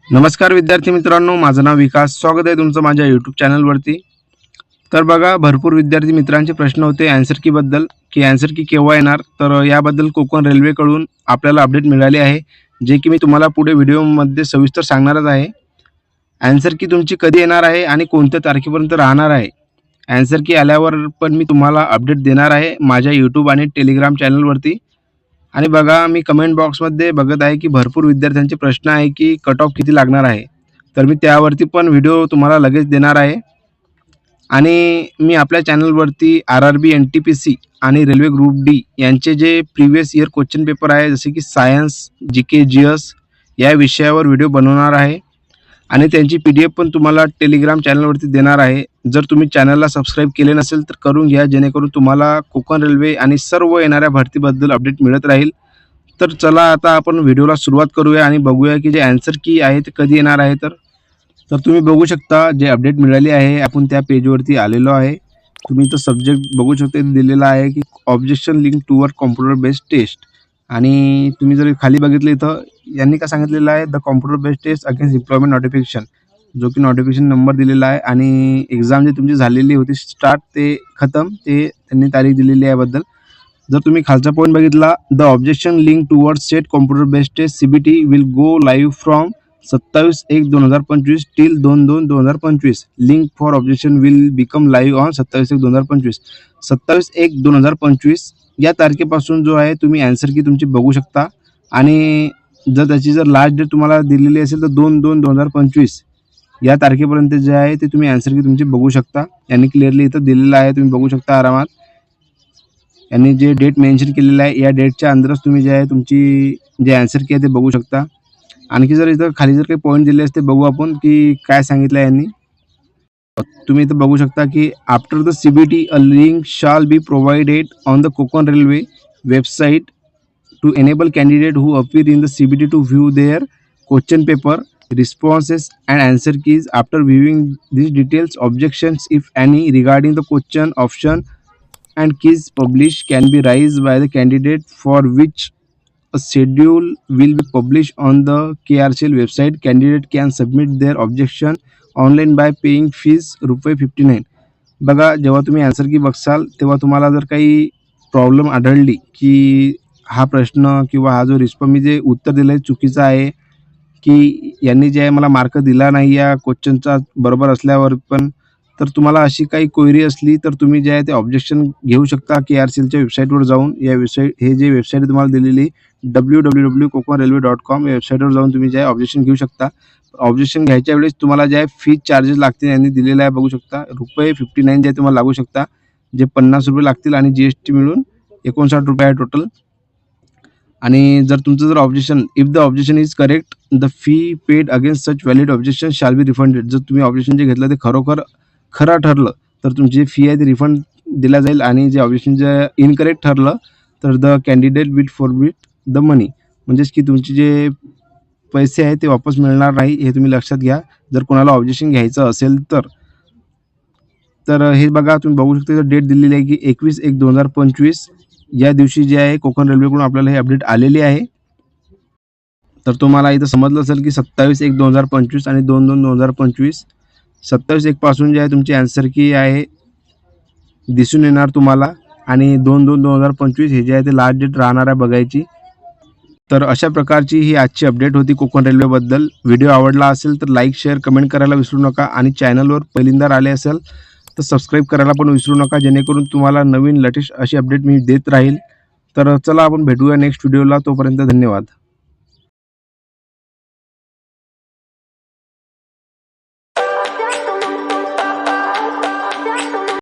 नमस्कार विद्यार्थी मित्रांनो, माझं नाव विकास. स्वागत आहे तुमचं माझ्या यूट्यूब चॅनलवरती. तर बघा, भरपूर विद्यार्थी मित्रांचे प्रश्न होते आन्सर कीबद्दल, की आन्सर की केव्हा येणार. तर याबद्दल कोकण रेल्वेकडून आपल्याला अपडेट मिळाली आहे, जे की मी तुम्हाला पुढे व्हिडिओमध्ये सविस्तर सांगणारच आहे. आन्सर की तुमची कधी येणार आहे आणि कोणत्या तारखेपर्यंत राहणार आहे. आन्सर की आल्यावर पण मी तुम्हाला अपडेट देणार आहे माझ्या यूट्यूब आणि टेलिग्राम चॅनलवरती. आणि बघा, मी कमेंट बॉक्समध्ये बघत आहे की भरपूर विद्यार्थ्यांचे प्रश्न आहे की कट ऑफ किती लागणार आहे. तर मी त्यावरती पण व्हिडिओ तुम्हाला लगेच देणार आहे. आणि मी आपल्या चॅनलवरती आर-आर-बी, एन-टी-पी-सी आणि रेल्वे ग्रुप डी यांचे जे प्रिव्हियस इयर क्वेश्चन पेपर आहे, जसे की सायन्स, जी-के, जी-एस या विषयावर व्हिडिओ बनवणार आहे आणि त्यांची PDF पण तुम्हाला टेलिग्राम चॅनलवरती देणार आहे. जर तुम्ही चॅनलला सबस्क्राईब केले नसेल तर करून घ्या, जेणेकरून तुम्हाला कोकण रेल्वे आणि सर्व येणाऱ्या भरतीबद्दल अपडेट मिळत राहील. तर चला आता आपण व्हिडिओला सुरुवात करूया आणि बघूया की जे आन्सर की आहे ते कधी येणार आहे. तर तुम्ही बघू शकता, जे अपडेट मिळाली आहे आपण त्या पेजवरती आलेलो आहे. तुम्ही इथं सब्जेक्ट बघू शकता, इथे दिलेला आहे की objection link toward computer based test. आणि तुम्ही जर खाली बघितलं, इथं यांनी काय सांगितलेलं आहे, the computer based test against employment notification, जो की नोटिफिकेशन नंबर दिलेला आहे आणि एक्झाम जी तुमची झालेली होती स्टार्ट ते खतम, ते त्यांनी तारीख दिलेली आहे बद्दल. जर तुम्ही खालचा पॉईंट बघितला, the objection link toward state computer based test CBT will go live from 27/1/2025 till 2/2/2025. Link for objection will become live on 27/1/2025. 27/1/2025 या तारखेपासून जो आहे तुम्ही आन्सर की तुमची बघू शकता. आणि जर त्याची लास्ट डेट तुम्हाला दिलेली असेल तर 2/2/2025 या तारखेपर्यंत जे आहे ते तुम्ही आन्सर की तुमची बघू शकता. यांनी क्लिअरली इथं दिलेलं आहे, तुम्ही बघू शकता आरामात. यांनी जे डेट मेन्शन केलेलं आहे, या डेटच्या अंदरच तुम्ही जे आहे तुमची जे आन्सर की आहे ते बघू शकता. आणखी जर इथं खाली जर काही पॉईंट दिले असते, बघू आपण की काय सांगितलं यांनी. तुम्ही इथं बघू शकता की after the CBT a link shall be provided on the Konkan railway website to enable candidate who appear in the CBT to view their question paper, responses and answer keys. After viewing these details, objections if any regarding the question, option and keys published can be raised by the candidate, for which a schedule will be published on the KRCL website. Candidate can submit their objection online by paying fees ₹59. बघा, जेव्हा तुम्ही answer की बघसाल तेव्हा तुम्हाला जर काही problem आढळली की हा प्रश्न किंवा हा जो रिस्पॉन्स मी जे उत्तर दिलं आहे चुकीचं आहे, की यांनी जे आहे मला मार्क दिला नाही या क्वेश्चनचा बरोबर असल्यावर पण, तर तुम्हाला अशी काही क्वेरी असली तर तुम्ही जे आहे ते ऑब्जेक्शन घेऊ शकता KRCLच्या वेबसाईटवर जाऊन. या वेबसाईट, हे जे वेबसाईट तुम्हाला दिलेली www.kokanrailway.com या वेबसाईटवर जाऊन तुम्ही जे आहे ऑब्जेक्शन घेऊ शकता. ऑब्जेक्शन घ्यायच्या वेळेस तुम्हाला जे आहे फीज चार्जेस लागतील, यांनी दिलेलं आहे बघू शकता. ₹59 जे आहे तुम्हाला लागू शकता, जे ₹50 लागतील आणि GST मिळून ₹59 आहे टोटल. आणि जर तुमचं objection, if the objection is correct, the fee paid against such valid objection shall be refunded. जर तुम्ही ऑब्जेक्शन जे घेतलं ते खरोखर खरं ठरलं तर तुमची फी आहे ती रिफंड दिला जाईल. आणि जे ऑब्जेक्शन जे इनकरेक्ट ठरलं तर the candidate will forfeit the money, म्हणजेच की तुमचे जे पैसे आहेत ते वापस मिळणार नाही, हे तुम्ही लक्षात घ्या जर कोणाला ऑब्जेक्शन घ्यायचं असेल तर. तर हे बघा, तुम्ही बघू शकता डेट दिलेली आहे की 21/1/2025 या दिवशी जे आहे कोकण रेल्वेकडून आपल्याला हे अपडेट आलेली आहे. तर तुम्हाला इथं समजलं असेल की 27/1/2025 आणि 2/2/2025. 27/1 पासून जे आहे तुमची आन्सर की आहे दिसून येणार तुम्हाला, आणि 2/2/2025 हे जे आहे ते लास्ट डेट राहणार आहे बघायची. तर अशा प्रकारची ही आजची अपडेट होती कोकण रेल्वेबद्दल. व्हिडिओ आवडला असेल तर लाईक, शेअर, कमेंट करायला विसरू नका. आणि चॅनलवर पहिल्यांदा आले असेल तर सबस्क्राईब करायला पण विसरू नका, जेणेकरून तुम्हाला नवीन लेटेस्ट अशी अपडेट मी देत राहील. तर चला आपण भेटूया नेक्स्ट व्हिडिओला. तोपर्यंत धन्यवाद.